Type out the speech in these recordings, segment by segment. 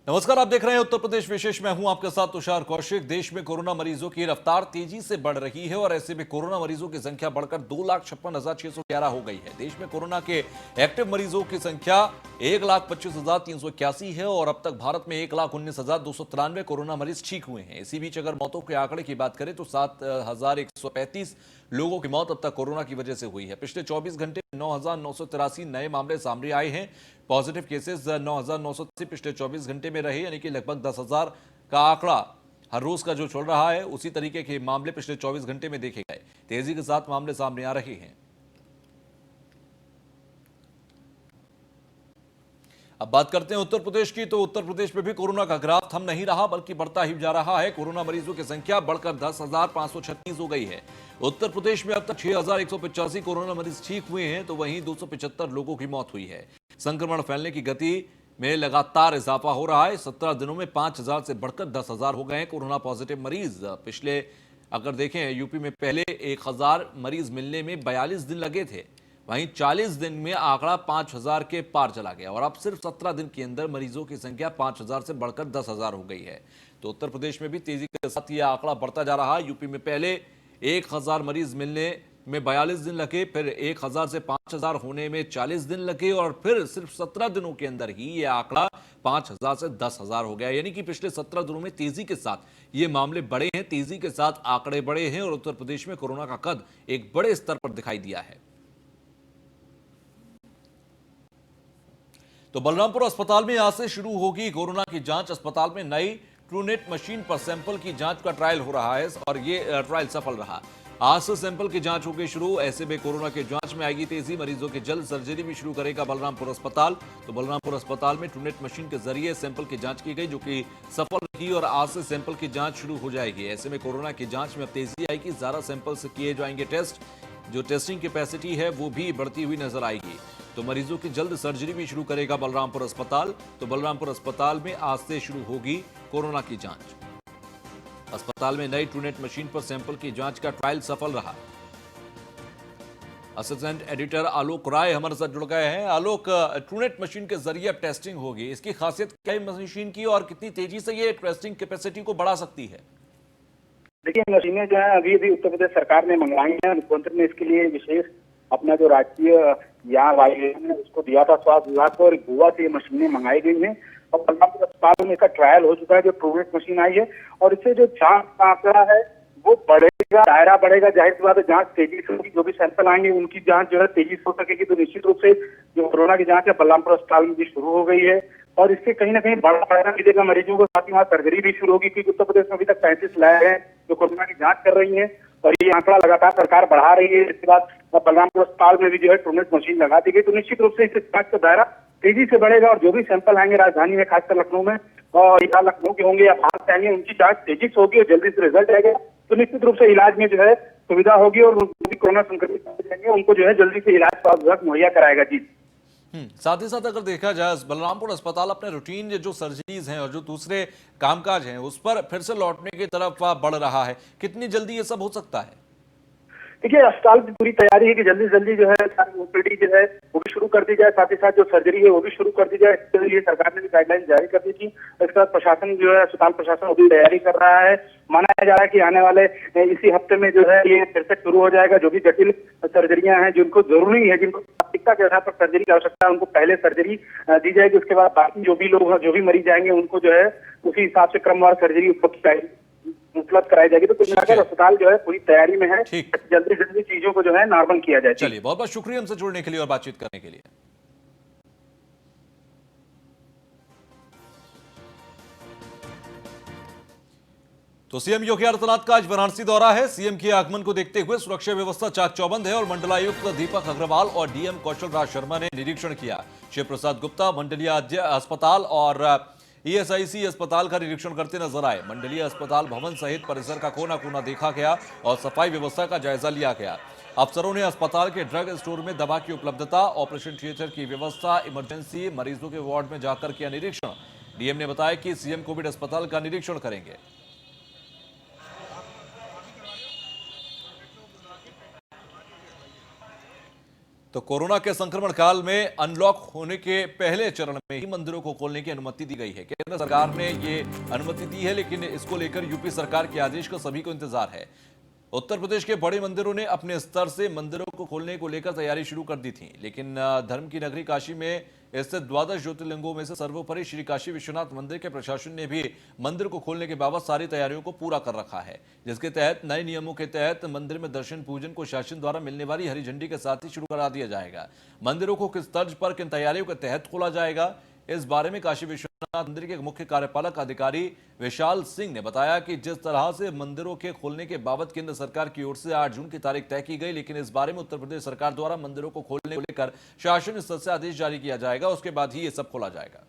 नमस्कार, आप देख रहे हैं उत्तर प्रदेश विशेष। मैं हूं आपके साथ तुषार कौशिक। देश में कोरोना मरीजों की रफ्तार तेजी से बढ़ रही है और ऐसे में कोरोना मरीजों की संख्या बढ़कर 2,56,611 हो गई है। देश में कोरोना के एक्टिव मरीजों की संख्या 1,25,381 है और अब तक भारत में 1,19,293 कोरोना मरीज ठीक हुए हैं। इसी बीच अगर मौतों के आंकड़े की बात करें तो 7,135 लोगों की मौत अब तक कोरोना की वजह से हुई है। पिछले 24 घंटे में 9,983 नए मामले सामने आए हैं। पॉजिटिव केसेस 9,980 पिछले 24 घंटे में रहे, यानी कि लगभग 10,000 का आंकड़ा हर रोज का जो चल रहा है, उसी तरीके के मामले पिछले 24 घंटे में देखे गए। तेजी के साथ मामले सामने आ रहे हैं। अब बात करते हैं उत्तर प्रदेश की, तो उत्तर प्रदेश में भी कोरोना का ग्राफ थम नहीं रहा बल्कि बढ़ता ही जा रहा है। कोरोना मरीजों की संख्या बढ़कर 10,536 हो गई है। उत्तर प्रदेश में अब तक 6,185 कोरोना मरीज ठीक हुए हैं, तो वहीं 275 लोगों की मौत हुई है। संक्रमण फैलने की गति में लगातार इजाफा हो रहा है। 17 दिनों में 5,000 से बढ़कर 10,000 हो गए हैं कोरोना पॉजिटिव मरीज। पिछले अगर देखें, यूपी में पहले 1,000 मरीज मिलने में 42 दिन लगे थे, वहीं 40 दिन में आंकड़ा 5,000 के पार चला गया और अब सिर्फ 17 दिन के अंदर मरीजों की संख्या 5,000 से बढ़कर 10,000 हो गई है। तो उत्तर प्रदेश में भी तेजी के साथ यह आंकड़ा बढ़ता जा रहा है। यूपी में पहले 1,000 मरीज मिलने में 42 दिन लगे, फिर 1,000 से 5,000 होने में 40 दिन लगे और फिर सिर्फ 17 दिनों के अंदर ही यह आंकड़ा 5,000 से 10,000 हो गया। यानी कि पिछले 17 दिनों में तेजी के साथ ये मामले बढ़े हैं, तेजी के साथ आंकड़े बढ़े हैं और उत्तर प्रदेश में कोरोना का कद एक बड़े स्तर पर दिखाई दिया है। तो बलरामपुर अस्पताल में आज से शुरू होगी कोरोना की जांच। अस्पताल में नई ट्रूनेट मशीन पर सैंपल की जांच का ट्रायल हो रहा है और ये ट्रायल सफल रहा। आज से सैंपल की जांच होगी शुरू। ऐसे में कोरोना की जांच में आएगी तेजी। मरीजों की जल्द सर्जरी भी शुरू करेगा बलरामपुर अस्पताल। तो बलरामपुर अस्पताल में ट्रूनेट मशीन के जरिए सैंपल की जांच की गई, जो कि सफल रही और आज से सैंपल की जांच शुरू हो जाएगी। ऐसे में कोरोना की जांच में अब तेजी आएगी। ज्यादा सैंपल से किए जाएंगे टेस्ट। जो टेस्टिंग कैपेसिटी है वो भी बढ़ती हुई नजर आएगी। तो मरीजों की जल्द सर्जरी भी शुरू करेगा बलरामपुर अस्पताल। तो बलरामपुर अस्पताल में आज से शुरू होगी कोरोना की जांच। अस्पताल में नई ट्रूनेट मशीन पर सैंपल की जांच का ट्रायल सफल रहा। असिस्टेंट एडिटर आलोक राय हमारे साथ जुड़ गए हैं। आलोक, ट्रूनेट मशीन के जरिए अब टेस्टिंग होगी, इसकी खासियत क्या है मशीन की और कितनी तेजी से ये टेस्टिंग कैपेसिटी को बढ़ा सकती है? देखिए, मशीनें जो है अभी उत्तर प्रदेश सरकार ने मंगवाई है। मुख्यमंत्री ने इसके लिए विशेष अपना जो राज्य या वायुसेना है उसको दिया था स्वास्थ्य विभाग को, और गोवा से ये मशीनें मंगाई गई हैं और बलरामपुर अस्पताल में इसका ट्रायल हो चुका है। जो ट्रूनेट मशीन आई है और इससे जो जांच का आंकड़ा है वो बढ़ेगा, दायरा बढ़ेगा। जाहिर सी बात है, जांच तेजी से होगी। जो भी सैंपल आएंगे उनकी जांच जो है तेजी से हो सकेगी। तो निश्चित रूप से जो कोरोना की जांच है बलरामपुर अस्पताल में भी शुरू हो गई है और इससे कहीं ना कहीं बड़ा फायदा मिलेगा मरीजों को। साथ ही वहाँ सर्जरी भी शुरू होगी, क्योंकि उत्तर प्रदेश में अभी तक 35 लैब हैं जो कोरोना की जांच कर रही है और ये आंकड़ा लगातार सरकार बढ़ा रही है। इसके बाद बलरामपुर अस्पताल में भी जो है ट्रूनेट मशीन लगा दी गई। तो निश्चित रूप से इससे जांच का दायरा तेजी से बढ़ेगा और जो भी सैंपल आएंगे राजधानी में, खासकर लखनऊ में और या लखनऊ के होंगे या बाहर से आएंगे, उनकी जांच तेजी से होगी और जल्दी से रिजल्ट आएगा। तो निश्चित रूप से इलाज में जो है सुविधा होगी और जो भी कोरोना संक्रमित रहेंगे उनको जो है जल्दी से इलाज स्वास्थ्य विभाग मुहैया कराएगा। जी, साथ ही साथ अगर देखा जाए, बलरामपुर अस्पताल अपने रूटीन जो सर्जरीज हैं और जो दूसरे कामकाज हैं उस पर फिर से लौटने की तरफ बढ़ रहा है। कितनी जल्दी ये सब हो सकता है? देखिए, अस्पताल की पूरी तैयारी है कि जल्दी से जल्दी जो है सारी ओपीडी जो है वो भी शुरू कर दी जाए, साथ ही साथ जो सर्जरी है वो भी शुरू कर दी जाए। इसके लिए सरकार ने भी गाइडलाइन जारी कर दी थी। इसके बाद प्रशासन जो है, अस्पताल प्रशासन वो भी तैयारी कर रहा है। माना जा रहा है कि आने वाले इसी हफ्ते में जो है ये फिर से शुरू हो जाएगा। जो भी जटिल सर्जरियां हैं, जिनको जरूरी है, जिनको प्राथमिकता के आधार पर सर्जरी की आवश्यकता है, उनको पहले सर्जरी दी जाएगी। उसके बाद बाकी जो भी लोग, जो भी मरीज आएंगे उनको जो है उसी हिसाब से क्रमवार सर्जरी उपलब्ध कराई जाएगी। तो कुल मिलाकर अस्पताल जो है पूरी तैयारी में है। जल्दी जल्दी चीजों को जो है नॉर्मल किया जाए। चलिए, बहुत बहुत शुक्रिया हमसे जुड़ने के लिए और बातचीत करने के लिए। तो सीएम योगी आदित्यनाथ का आज वाराणसी दौरा है। सीएम के आगमन को देखते हुए सुरक्षा व्यवस्था चाक चौबंद है और मंडलायुक्त दीपक अग्रवाल और डीएम कौशल राज शर्मा ने निरीक्षण किया। शिव प्रसाद गुप्ता मंडलीय अस्पताल और ईएसआईसी अस्पताल का निरीक्षण करते नजर आए। मंडलीय अस्पताल भवन सहित परिसर का कोना कोना देखा गया और सफाई व्यवस्था का जायजा लिया गया। अफसरों ने अस्पताल के ड्रग स्टोर में दवा की उपलब्धता, ऑपरेशन थिएटर की व्यवस्था, इमरजेंसी मरीजों के वार्ड में जाकर किया निरीक्षण। डीएम ने बताया कि सीएम कोविड अस्पताल का निरीक्षण करेंगे। तो कोरोना के संक्रमण काल में अनलॉक होने के पहले चरण में ही मंदिरों को खोलने की अनुमति दी गई है। केंद्र सरकार ने ये अनुमति दी है, लेकिन इसको लेकर यूपी सरकार के आदेश का सभी को इंतजार है। उत्तर प्रदेश के बड़े मंदिरों ने अपने स्तर से मंदिरों को खोलने को लेकर तैयारी शुरू कर दी थी, लेकिन धर्म की नगरी काशी में स्थित द्वादश ज्योतिर्लिंगों में से सर्वोपरि श्री काशी विश्वनाथ मंदिर के प्रशासन ने भी मंदिर को खोलने के बाबत सारी तैयारियों को पूरा कर रखा है, जिसके तहत नए नियमों के तहत मंदिर में दर्शन पूजन को शासन द्वारा मिलने वाली हरी झंडी के साथ ही शुरू करा दिया जाएगा। मंदिरों को किस तर्ज पर किन तैयारियों के तहत खोला जाएगा, इस बारे में काशी विश्वनाथ मंदिर के मुख्य कार्यपालक अधिकारी विशाल सिंह ने बताया कि जिस तरह से मंदिरों के खोलने के बाबत केंद्र सरकार की ओर से 8 जून की तारीख तय की गई, लेकिन इस बारे में उत्तर प्रदेश सरकार द्वारा मंदिरों को खोलने को लेकर शासन स्तर से आदेश जारी किया जाएगा, उसके बाद ही ये सब खोला जाएगा।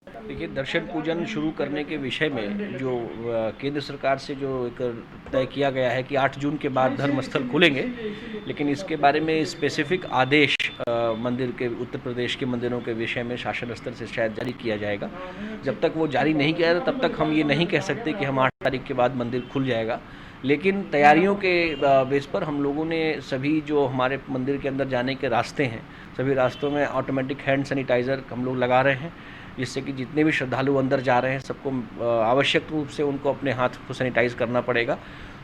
देखिए, दर्शन पूजन शुरू करने के विषय में जो केंद्र सरकार से जो एक तय किया गया है कि 8 जून के बाद धर्मस्थल खुलेंगे, लेकिन इसके बारे में स्पेसिफिक आदेश मंदिर के उत्तर प्रदेश के मंदिरों के विषय में शासन स्तर से शायद जारी किया जाएगा। जब तक वो जारी नहीं किया जाता तब तक हम ये नहीं कह सकते कि हम 8 तारीख के बाद मंदिर खुल जाएगा। लेकिन तैयारियों के बेस पर हम लोगों ने सभी जो हमारे मंदिर के अंदर जाने के रास्ते हैं, सभी रास्तों में ऑटोमेटिक हैंड सैनिटाइज़र हम लोग लगा रहे हैं, जिससे कि जितने भी श्रद्धालु अंदर जा रहे हैं सबको आवश्यक रूप से उनको अपने हाथ को सैनिटाइज करना पड़ेगा।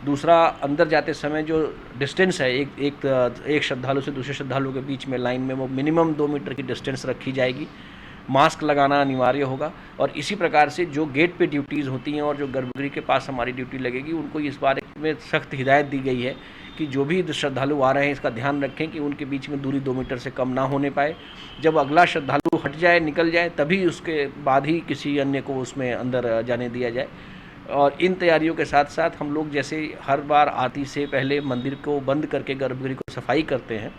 दूसरा, अंदर जाते समय जो डिस्टेंस है एक श्रद्धालु से दूसरे श्रद्धालु के बीच में लाइन में वो मिनिमम 2 मीटर की डिस्टेंस रखी जाएगी। मास्क लगाना अनिवार्य होगा और इसी प्रकार से जो गेट पे ड्यूटीज़ होती हैं और जो गर्भगृह के पास हमारी ड्यूटी लगेगी, उनको इस बारे में सख्त हिदायत दी गई है कि जो भी श्रद्धालु आ रहे हैं इसका ध्यान रखें कि उनके बीच में दूरी 2 मीटर से कम ना होने पाए। जब अगला श्रद्धालु हट जाए, निकल जाए, तभी उसके बाद ही किसी अन्य को उसमें अंदर जाने दिया जाए। और इन तैयारियों के साथ साथ हम लोग जैसे हर बार आरती से पहले मंदिर को बंद करके गर्भगृह को सफाई करते हैं,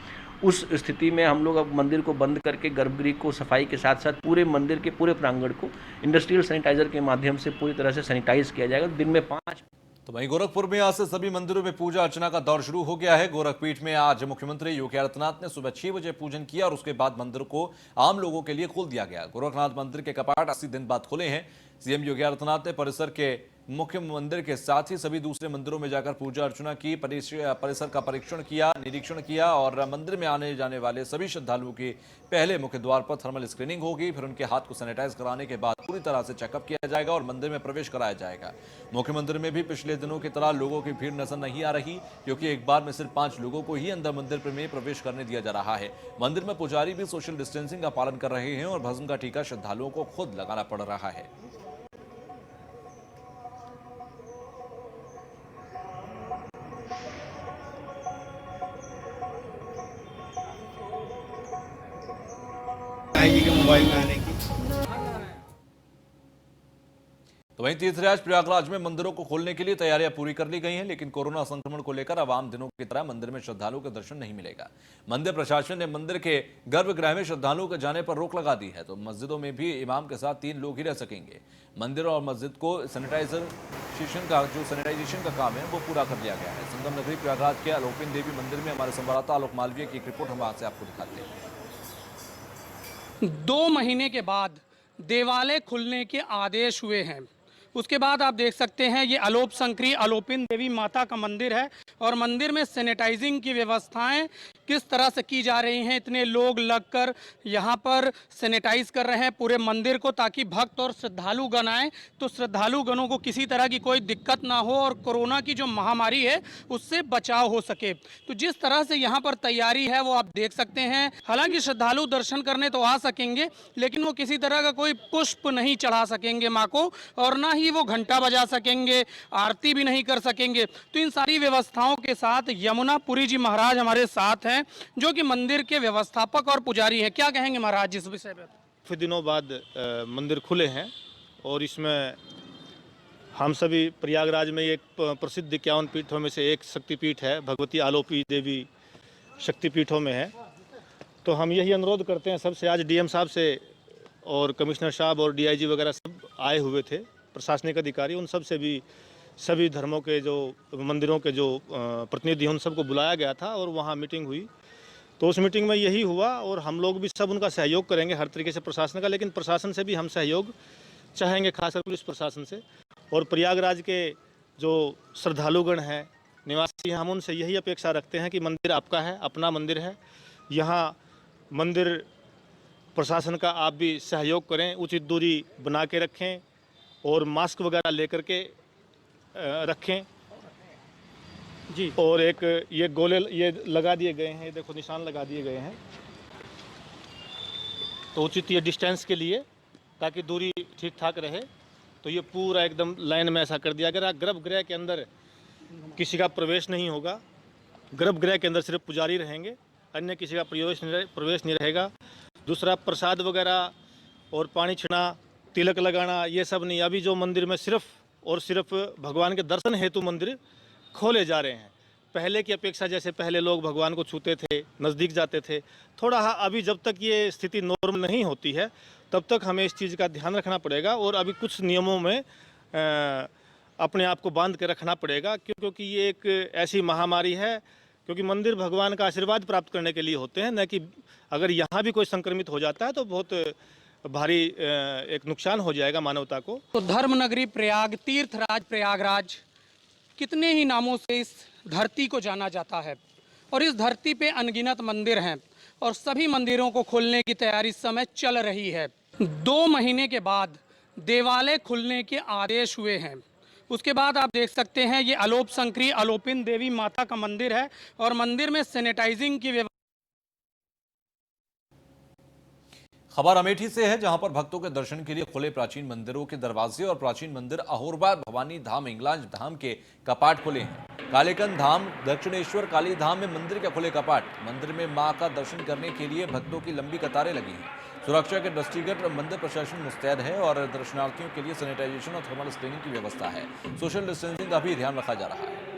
उस स्थिति में हम लोग अब मंदिर को बंद करके गर्भगृह को सफाई के साथ साथ पूरे मंदिर के पूरे प्रांगण को इंडस्ट्रियल सैनिटाइजर के माध्यम से पूरी तरह से सैनिटाइज किया जाएगा। दिन में 5। तो वहीं गोरखपुर में आज से सभी मंदिरों में पूजा अर्चना का दौर शुरू हो गया है। गोरखपीठ में आज मुख्यमंत्री योगी आदित्यनाथ ने सुबह 6 बजे पूजन किया और उसके बाद मंदिर को आम लोगों के लिए खोल दिया गया। गोरखनाथ मंदिर के कपाट 80 दिन बाद खुले हैं। सीएम योगी आदित्यनाथ ने परिसर के मुख्य मंदिर के साथ ही सभी दूसरे मंदिरों में जाकर पूजा अर्चना की, परिसर का परीक्षण किया, निरीक्षण किया और मंदिर में आने जाने वाले सभी श्रद्धालुओं की पहले मुख्य द्वार पर थर्मल स्क्रीनिंग होगी, फिर उनके हाथ को सैनिटाइज कराने के बाद पूरी तरह से चेकअप किया जाएगा और मंदिर में प्रवेश कराया जाएगा। मुख्य मंदिर में भी पिछले दिनों की तरह लोगों की भीड़ नजर नहीं आ रही, क्योंकि एक बार में सिर्फ 5 लोगों को ही अंदर मंदिर में प्रवेश करने दिया जा रहा है। मंदिर में पुजारी भी सोशल डिस्टेंसिंग का पालन कर रहे हैं और भस्म का टीका श्रद्धालुओं को खुद लगाना पड़ रहा है। आएगी कि मोबाइल में आने की। तो वहीं तीर्थराज प्रयागराज में मंदिरों को खोलने के लिए तैयारियां पूरी कर ली गई हैं, लेकिन कोरोना संक्रमण को लेकर अब आम दिनों की तरह मंदिर में श्रद्धालुओं के दर्शन नहीं मिलेगा। मंदिर प्रशासन ने मंदिर के गर्भगृह में श्रद्धालुओं के जाने पर रोक लगा दी है, तो मस्जिदों में भी इमाम के साथ 3 लोग ही रह सकेंगे। मंदिर और मस्जिद को सैनिटाइजेशन का काम है वो पूरा कर लिया गया है। संगम नगरी प्रयागराज के आलोपिन देवी मंदिर में हमारे संवाददाता आलोक मालवीय की एक रिपोर्ट हम वहां से आपको दिखाते हैं। 2 महीने के बाद देवालय खुलने के आदेश हुए हैं। उसके बाद आप देख सकते हैं ये अलोप संकरी आलोपिन देवी माता का मंदिर है और मंदिर में सैनिटाइजिंग की व्यवस्थाएं किस तरह से की जा रही हैं। इतने लोग लगकर यहाँ पर सैनिटाइज कर रहे हैं पूरे मंदिर को, ताकि भक्त और श्रद्धालु गण आए तो श्रद्धालु गणों को किसी तरह की कोई दिक्कत ना हो और कोरोना की जो महामारी है उससे बचाव हो सके। तो जिस तरह से यहाँ पर तैयारी है वो आप देख सकते हैं। हालांकि श्रद्धालु दर्शन करने तो आ सकेंगे, लेकिन वो किसी तरह का कोई पुष्प नहीं चढ़ा सकेंगे माँ को और ना ही वो घंटा बजा सकेंगे, आरती भी नहीं कर सकेंगे। तो इन सारी व्यवस्थाओं के साथ यमुना पुरी जी महाराज हमारे साथ हैं, जो कि मंदिर के व्यवस्थापक और पुजारी हैं। क्या कहेंगे महाराज इस विषय पर? काफ़ी दिनों बाद मंदिर खुले हैं और इसमें हम सभी प्रयागराज में एक प्रसिद्ध 51 पीठों में से एक शक्तिपीठ है, भगवती आलोपी देवी शक्तिपीठों में है। तो हम यही अनुरोध करते हैं सबसे, आज डीएम साहब से और कमिश्नर साहब और डीआईजी वगैरह सब आए हुए थे, प्रशासनिक अधिकारी, उन सब से भी सभी धर्मों के जो मंदिरों के जो प्रतिनिधि हैं उन सबको बुलाया गया था और वहाँ मीटिंग हुई। तो उस मीटिंग में यही हुआ और हम लोग भी सब उनका सहयोग करेंगे हर तरीके से प्रशासन का, लेकिन प्रशासन से भी हम सहयोग चाहेंगे, खासकर पुलिस प्रशासन से। और प्रयागराज के जो श्रद्धालुगण हैं निवासी हैं, हम उनसे यही अपेक्षा रखते हैं कि मंदिर आपका है, अपना मंदिर है। यहाँ मंदिर प्रशासन का आप भी सहयोग करें, उचित दूरी बना के रखें और मास्क वगैरह लेकर के रखें जी। और एक ये गोले ये लगा दिए गए हैं, देखो निशान लगा दिए गए हैं, तो उचित ये डिस्टेंस के लिए, ताकि दूरी ठीक ठाक रहे। तो ये पूरा एकदम लाइन में ऐसा कर दिया गया। गर्भगृह के अंदर किसी का प्रवेश नहीं होगा, गर्भगृह के अंदर सिर्फ पुजारी रहेंगे, अन्य किसी का प्रवेश नहीं रहेगा। दूसरा, प्रसाद वगैरह और पानी छिड़ना, तिलक लगाना, ये सब नहीं। अभी जो मंदिर में सिर्फ और सिर्फ भगवान के दर्शन हेतु मंदिर खोले जा रहे हैं। पहले की अपेक्षा जैसे पहले लोग भगवान को छूते थे, नज़दीक जाते थे, थोड़ा अभी जब तक ये स्थिति नॉर्मल नहीं होती है तब तक हमें इस चीज़ का ध्यान रखना पड़ेगा और अभी कुछ नियमों में अपने आप को बांध के रखना पड़ेगा, क्योंकि ये एक ऐसी महामारी है। क्योंकि मंदिर भगवान का आशीर्वाद प्राप्त करने के लिए होते हैं, न कि अगर यहाँ भी कोई संक्रमित हो जाता है तो बहुत भारी एक नुकसान हो जाएगा मानवता को। तो धर्म नगरी प्रयाग, तीर्थराज प्रयागराज, कितने ही नामों से इस धरती को जाना जाता है और इस धरती पे अनगिनत मंदिर हैं और सभी मंदिरों को खोलने की तैयारी इस समय चल रही है। 2 महीने के बाद देवालय खुलने के आदेश हुए हैं। उसके बाद आप देख सकते हैं ये अलोप संक्री अलोपिन देवी माता का मंदिर है और मंदिर में सैनिटाइजिंग की व्यवस्था। खबर अमेठी से है, जहां पर भक्तों के दर्शन के लिए खुले प्राचीन मंदिरों के दरवाजे और प्राचीन मंदिर अहोरबा भवानी धाम हिंगलाज धाम के कपाट खुले हैं। कालेकन धाम, दक्षिणेश्वर काली धाम में मंदिर के खुले कपाट। मंदिर में मां का दर्शन करने के लिए भक्तों की लंबी कतारें लगी हैं। सुरक्षा के दृष्टिगत मंदिर प्रशासन मुस्तैद है और दर्शनार्थियों के लिए सैनिटाइजेशन और थर्मल स्क्रीनिंग की व्यवस्था है। सोशल डिस्टेंसिंग का भी ध्यान रखा जा रहा है।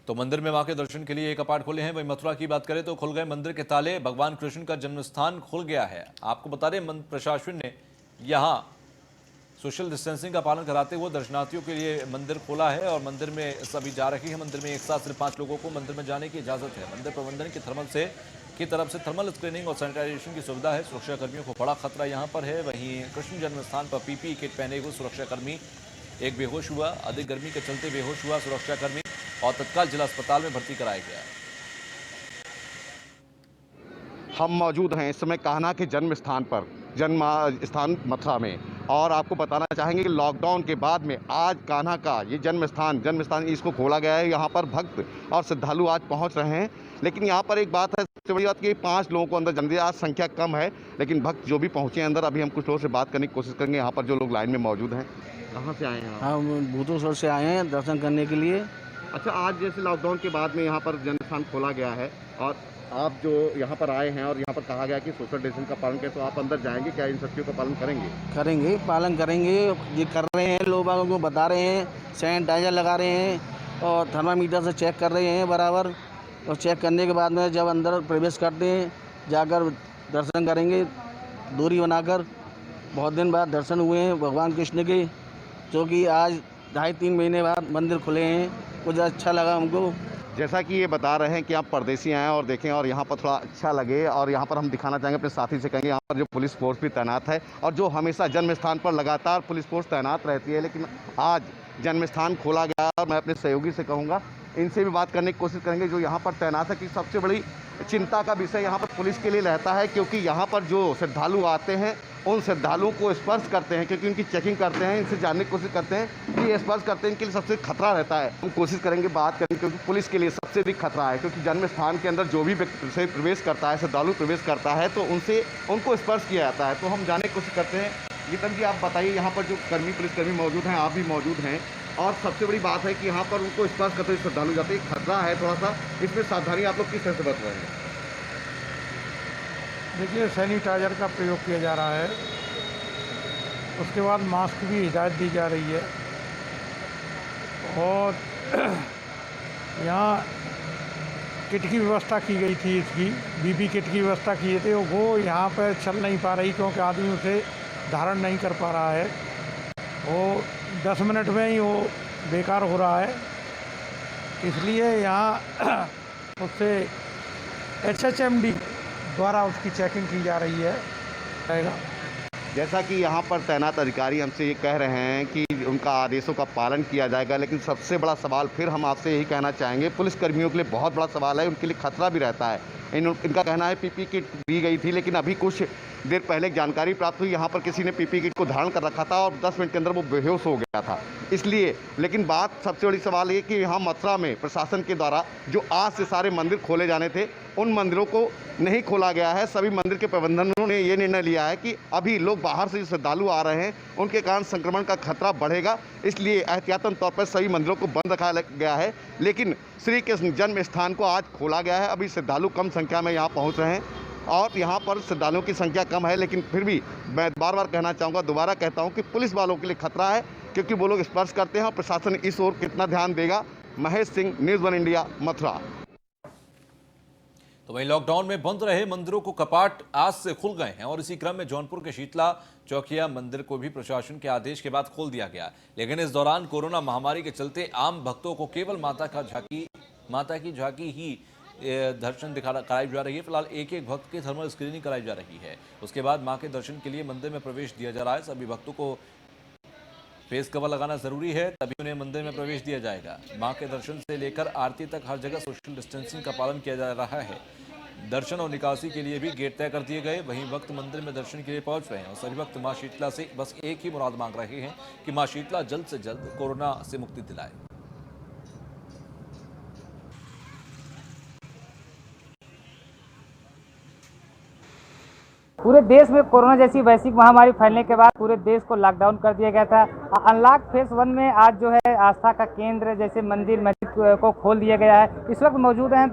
तो मंदिर में मां के दर्शन के लिए एक कपाट खुले हैं। वहीं मथुरा की बात करें तो खुल गए मंदिर के ताले। भगवान कृष्ण का जन्म स्थान खुल गया है। आपको बता दें, प्रशासन ने यहां सोशल डिस्टेंसिंग का पालन कराते हुए दर्शनार्थियों के लिए मंदिर खोला है और मंदिर में सभी जा रही है। मंदिर में एक साथ सिर्फ 5 लोगों को मंदिर में जाने की इजाजत है। मंदिर प्रबंधन की तरफ से थर्मल स्क्रीनिंग और सैनिटाइजेशन की सुविधा है। सुरक्षा कर्मियों को बड़ा खतरा यहां पर है। वहीं कृष्ण जन्म स्थान पर पीपीई किट पहने हुए सुरक्षाकर्मी एक बेहोश हुआ। अधिक गर्मी के चलते बेहोश हुआ सुरक्षाकर्मी और तत्काल जिला अस्पताल में भर्ती कराया गया है। हम मौजूद हैं इस समय कान्हा के जन्म स्थान मथुरा में, और आपको बताना चाहेंगे कि लॉकडाउन के बाद में आज कान्हा का ये जन्म स्थान इसको खोला गया है। यहाँ पर भक्त और श्रद्धालु आज पहुँच रहे हैं। लेकिन यहाँ पर एक बात है, सबसे बड़ी बात कि 5 लोगों को अंदर जाने दिया। आज संख्या कम है, लेकिन भक्त जो भी पहुँचे हैं अंदर, अभी हम कुछ लोगों से बात करने की कोशिश करेंगे। यहाँ पर जो लोग लाइन में मौजूद हैं, कहाँ से आए हैं? हम भूतोसर से आए हैं दर्शन करने के लिए। अच्छा, आज जैसे लॉकडाउन के बाद में यहाँ पर जन्म स्थान खोला गया है और आप जो यहाँ पर आए हैं और यहाँ पर कहा गया कि सोशल डिस्टेंस का पालन करें, तो आप अंदर जाएंगे, क्या इन सख्तियों का पालन करेंगे? करेंगे, पालन करेंगे। ये कर रहे हैं, लोगों को बता रहे हैं, सैनिटाइजर लगा रहे हैं और थर्मामीटर से चेक कर रहे हैं बराबर। और चेक करने के बाद में जब अंदर प्रवेश करते हैं, जाकर दर्शन करेंगे दूरी बनाकर। बहुत दिन बाद दर्शन हुए हैं भगवान कृष्ण के, जो कि आज 2.5-3 महीने बाद मंदिर खुले हैं। कुछ अच्छा लगा हमको। जैसा कि ये बता रहे हैं कि आप परदेसी आए और देखें और यहाँ पर थोड़ा अच्छा लगे, और यहाँ पर हम दिखाना चाहेंगे अपने साथी से, कहेंगे यहाँ पर जो पुलिस फोर्स भी तैनात है और जो हमेशा जन्म स्थान पर लगातार पुलिस फोर्स तैनात रहती है। लेकिन आज जन्म स्थान खोला गया और मैं अपने सहयोगी से कहूँगा, इनसे भी बात करने की कोशिश करेंगे जो यहाँ पर तैनात है, कि सबसे बड़ी चिंता का विषय यहाँ पर पुलिस के लिए रहता है, क्योंकि यहाँ पर जो श्रद्धालु आते हैं उन श्रद्धालुओं को स्पर्श करते हैं, क्योंकि उनकी चेकिंग करते हैं, इनसे जानने की कोशिश करते हैं कि ये स्पर्श करते हैं, इनके लिए सबसे खतरा रहता है। हम कोशिश करेंगे बात करें, क्योंकि पुलिस के लिए सबसे अधिक खतरा है, क्योंकि जन्म स्थान के अंदर जो भी व्यक्ति प्रवेश करता है, श्रद्धालु प्रवेश करता है, तो उनको स्पर्श किया जाता है। तो हम जानने की कोशिश करते हैं। गीतम जी, आप बताइए, यहाँ पर जो पुलिसकर्मी मौजूद हैं, आप भी मौजूद हैं, और सबसे बड़ी बात है कि यहाँ पर उनको स्पर्श करते हुए श्रद्धालु जाते हैं, खतरा है थोड़ा सा, इसमें सावधानी आप लोग किस तरह से बरत रहे हैं? देखिए, सैनिटाइजर का प्रयोग किया जा रहा है, उसके बाद मास्क की हिदायत दी जा रही है, और यहाँ किट की व्यवस्था की गई थी, इसकी बीपी किट की व्यवस्था की थी, वो यहाँ पर चल नहीं पा रही क्योंकि आदमी उसे धारण नहीं कर पा रहा है। वो 10 मिनट में ही वो बेकार हो रहा है, इसलिए यहाँ उससे HHMD द्वारा उसकी चेकिंग की जा रही है रहेगा। जैसा कि यहाँ पर तैनात अधिकारी हमसे ये कह रहे हैं कि उनका आदेशों का पालन किया जाएगा, लेकिन सबसे बड़ा सवाल फिर हम आपसे यही कहना चाहेंगे, पुलिसकर्मियों के लिए बहुत बड़ा सवाल है, उनके लिए खतरा भी रहता है। इनका कहना है पीपी किट दी गई थी, लेकिन अभी कुछ देर पहले जानकारी प्राप्त हुई यहाँ पर किसी ने पीपी किट को धारण कर रखा था और 10 मिनट के अंदर वो बेहोश हो गया था। इसलिए लेकिन बात सबसे बड़ी सवाल ये कि यहाँ मथुरा में प्रशासन के द्वारा जो आज से सारे मंदिर खोले जाने थे, उन मंदिरों को नहीं खोला गया है। सभी मंदिर के प्रबंधनों ने ये निर्णय लिया है कि अभी लोग बाहर से जो श्रद्धालु आ रहे हैं उनके कारण संक्रमण का खतरा बढ़ेगा, इसलिए एहतियातन तौर पर सभी मंदिरों को बंद रखा गया है। लेकिन श्री कृष्ण जन्म स्थान को आज खोला गया है। अभी श्रद्धालु कम संख्या में यहाँ पहुँच रहे हैं और यहाँ पर श्रद्धालुओं की संख्या कम है, लेकिन फिर भी मैं बार बार कहना चाहूँगा, दोबारा कहता हूँ कि पुलिस वालों के लिए खतरा है, क्योंकि वो लोग स्पर्श करते हैं और प्रशासन इस ओर कितना ध्यान देगा। Mahesh Singh, news 1 India, Mathura. तो वहीं लॉकडाउन में बंद रहे मंदिरों को कपाट आज से खुल गए हैं और इसी क्रम में जौनपुर के शीतला चौकिया मंदिर को भी प्रशासन के आदेश के बाद खोल दिया गया। लेकिन इस दौरान कोरोना महामारी के चलते आम भक्तों को केवल माता की झांकी ही दर्शन कराई जा रही है। फिलहाल एक भक्त की थर्मल स्क्रीनिंग कराई जा रही है। उसके बाद मां के दर्शन के लिए मंदिर में प्रवेश दिया जा रहा है। सभी भक्तों को फेस कवर लगाना जरूरी है, तभी उन्हें मंदिर में प्रवेश दिया जाएगा। मां के दर्शन से लेकर आरती तक हर जगह सोशल डिस्टेंसिंग का पालन किया जा रहा है। दर्शन और निकासी के लिए भी गेट तय कर दिए गए। वहीं भक्त मंदिर में दर्शन के लिए पहुंच रहे हैं और सभी भक्त मां शीतला से बस एक ही मुराद मांग रहे हैं कि मां शीतला जल्द से जल्द कोरोना से मुक्ति दिलाए। पूरे देश में कोरोना जैसी वैश्विक महामारी फैलने के बाद पूरे देश को लॉकडाउन कर दिया गया था। अनलॉक फेज 1 में आज जो है आस्था का केंद्र जैसे मंदिर मस्जिद को खोल दिया गया है। इस वक्त मौजूद हैं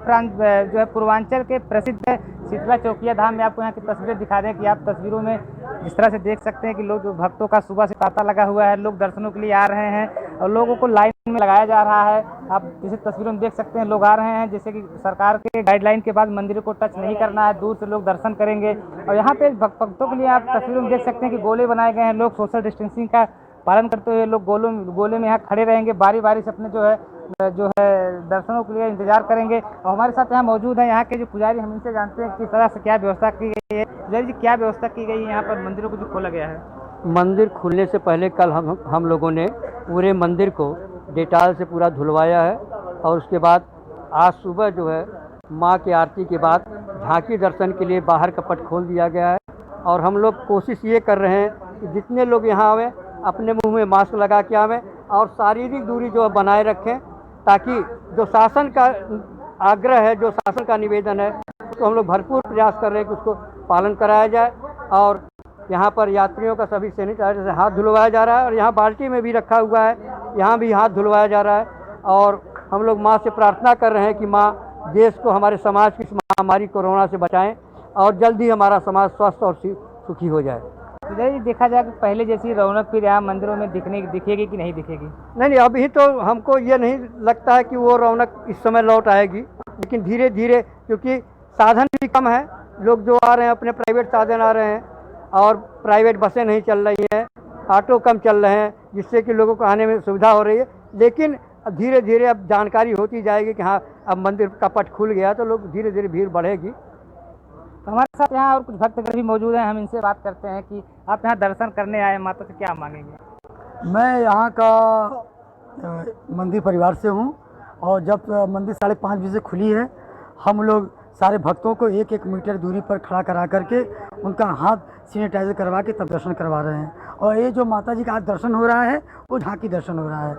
जो है पूर्वांचल के प्रसिद्ध शीतला चौकिया धाम में। आपको यहाँ की तस्वीरें दिखा दें कि आप तस्वीरों में जिस तरह से देख सकते हैं कि लोग जो भक्तों का सुबह से तांता लगा हुआ है, लोग दर्शनों के लिए आ रहे हैं और लोगों को लाइन में लगाया जा रहा है। आप जैसे तस्वीरों में देख सकते हैं लोग आ रहे हैं, जैसे कि सरकार के गाइडलाइन के बाद मंदिर को टच नहीं करना है, दूर से लोग दर्शन करेंगे। और यहाँ पे भक्तों के लिए आप तस्वीरों में देख सकते हैं कि गोले बनाए गए हैं। लोग सोशल डिस्टेंसिंग का पालन करते हुए लोग गोले में यहाँ खड़े रहेंगे, बारी बारी से अपने जो है दर्शनों के लिए इंतजार करेंगे। और हमारे साथ यहाँ मौजूद है यहाँ के जो पुजारी, हम इनसे जानते हैं किस तरह से क्या व्यवस्था की गई है। पुजारी जी, क्या व्यवस्था की गई है यहाँ पर मंदिरों को जो खोला गया है? मंदिर खुलने से पहले कल हम लोगों ने पूरे मंदिर को डेटाल से पूरा धुलवाया है और उसके बाद आज सुबह जो है माँ की आरती के बाद झांकी दर्शन के लिए बाहर का पट खोल दिया गया है। और हम लोग कोशिश ये कर रहे हैं कि जितने लोग यहाँ आवें अपने मुंह में मास्क लगा के आवें और शारीरिक दूरी जो है बनाए रखें, ताकि जो शासन का आग्रह है, जो शासन का निवेदन है, तो हम लोग भरपूर प्रयास कर रहे हैं कि उसको पालन कराया जाए। और यहाँ पर यात्रियों का सभी सैनिटाइजर से हाथ धुलवाया जा रहा है और यहाँ बाल्टी में भी रखा हुआ है, यहाँ भी हाथ धुलवाया जा रहा है। और हम लोग माँ से प्रार्थना कर रहे हैं कि माँ देश को, हमारे समाज की इस महामारी कोरोना से बचाएं और जल्द ही हमारा समाज स्वस्थ और सुखी हो जाए। पुजारी, देखा जाए कि पहले जैसी रौनक फिर यहाँ मंदिरों में दिखेगी कि नहीं दिखेगी? नहीं, अभी तो हमको ये नहीं लगता है कि वो रौनक इस समय लौट आएगी, लेकिन धीरे धीरे, क्योंकि साधन भी कम है, लोग जो आ रहे हैं अपने प्राइवेट साधन आ रहे हैं और प्राइवेट बसें नहीं चल रही हैं, ऑटो कम चल रहे हैं, जिससे कि लोगों को आने में सुविधा हो रही है। लेकिन धीरे धीरे अब जानकारी होती जाएगी कि हाँ अब मंदिर का पट खुल गया, तो लोग धीरे धीरे भीड़ बढ़ेगी। तो हमारे साथ यहाँ और कुछ भक्तगण भी मौजूद हैं, हम इनसे बात करते हैं कि आप यहाँ दर्शन करने आए, माता से क्या मांगेंगे? मैं यहाँ का मंदिर परिवार से हूँ और जब मंदिर 5:30 बजे से खुली है, हम लोग सारे भक्तों को 1-1 मीटर दूरी पर खड़ा करा करके उनका हाथ सैनिटाइजर करवा के तब दर्शन करवा रहे हैं। और ये जो माता जी का आज दर्शन हो रहा है वो झांकी दर्शन हो रहा है।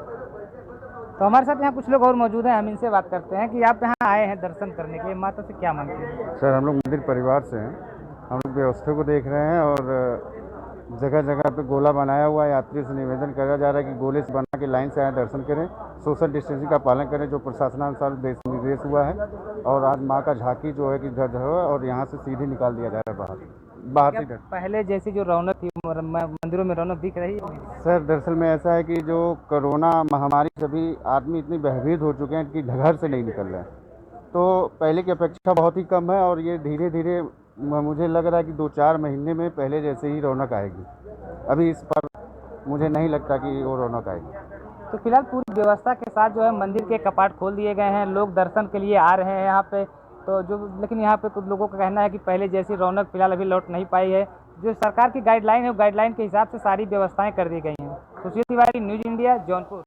तो हमारे साथ यहाँ कुछ लोग और मौजूद हैं, हम इनसे बात करते हैं कि आप यहाँ आए हैं दर्शन करने के लिए, माता से क्या मांगते हैं? सर, हम लोग मंदिर परिवार से हैं, हम लोग व्यवस्था को देख रहे हैं और जगह जगह पे गोला बनाया हुआ है। यात्री से निवेदन करा जा रहा है कि गोले से बना के लाइन से आए, दर्शन करें, सोशल डिस्टेंसिंग का पालन करें, जो प्रशासनानुसार निर्देश हुआ है। और आज माँ का झांकी जो है कि धर और यहाँ से सीधे निकाल दिया जा रहा है बाहर से। पहले जैसी जो रौनक थी मंदिरों में, रौनक दिख रही है? सर, दरअसल में ऐसा है कि जो कोरोना महामारी से भी आदमी इतनी भयभीत हो चुके हैं कि घर से नहीं निकल रहे हैं, तो पहले की अपेक्षा बहुत ही कम है और ये धीरे धीरे मुझे लग रहा है कि 2-4 महीने में पहले जैसे ही रौनक आएगी। अभी इस पर मुझे नहीं लगता कि वो रौनक आएगी। तो फिलहाल पूरी व्यवस्था के साथ जो है मंदिर के कपाट खोल दिए गए हैं, लोग दर्शन के लिए आ रहे हैं यहाँ पे। तो जो लेकिन यहाँ पे कुछ लोगों का कहना है कि पहले जैसी रौनक फिलहाल अभी लौट नहीं पाई है। जो सरकार की गाइडलाइन है, वो गाइडलाइन के हिसाब से सारी व्यवस्थाएं कर दी गई हैं। सुशील तिवारी, न्यूज़ इंडिया, जौनपुर।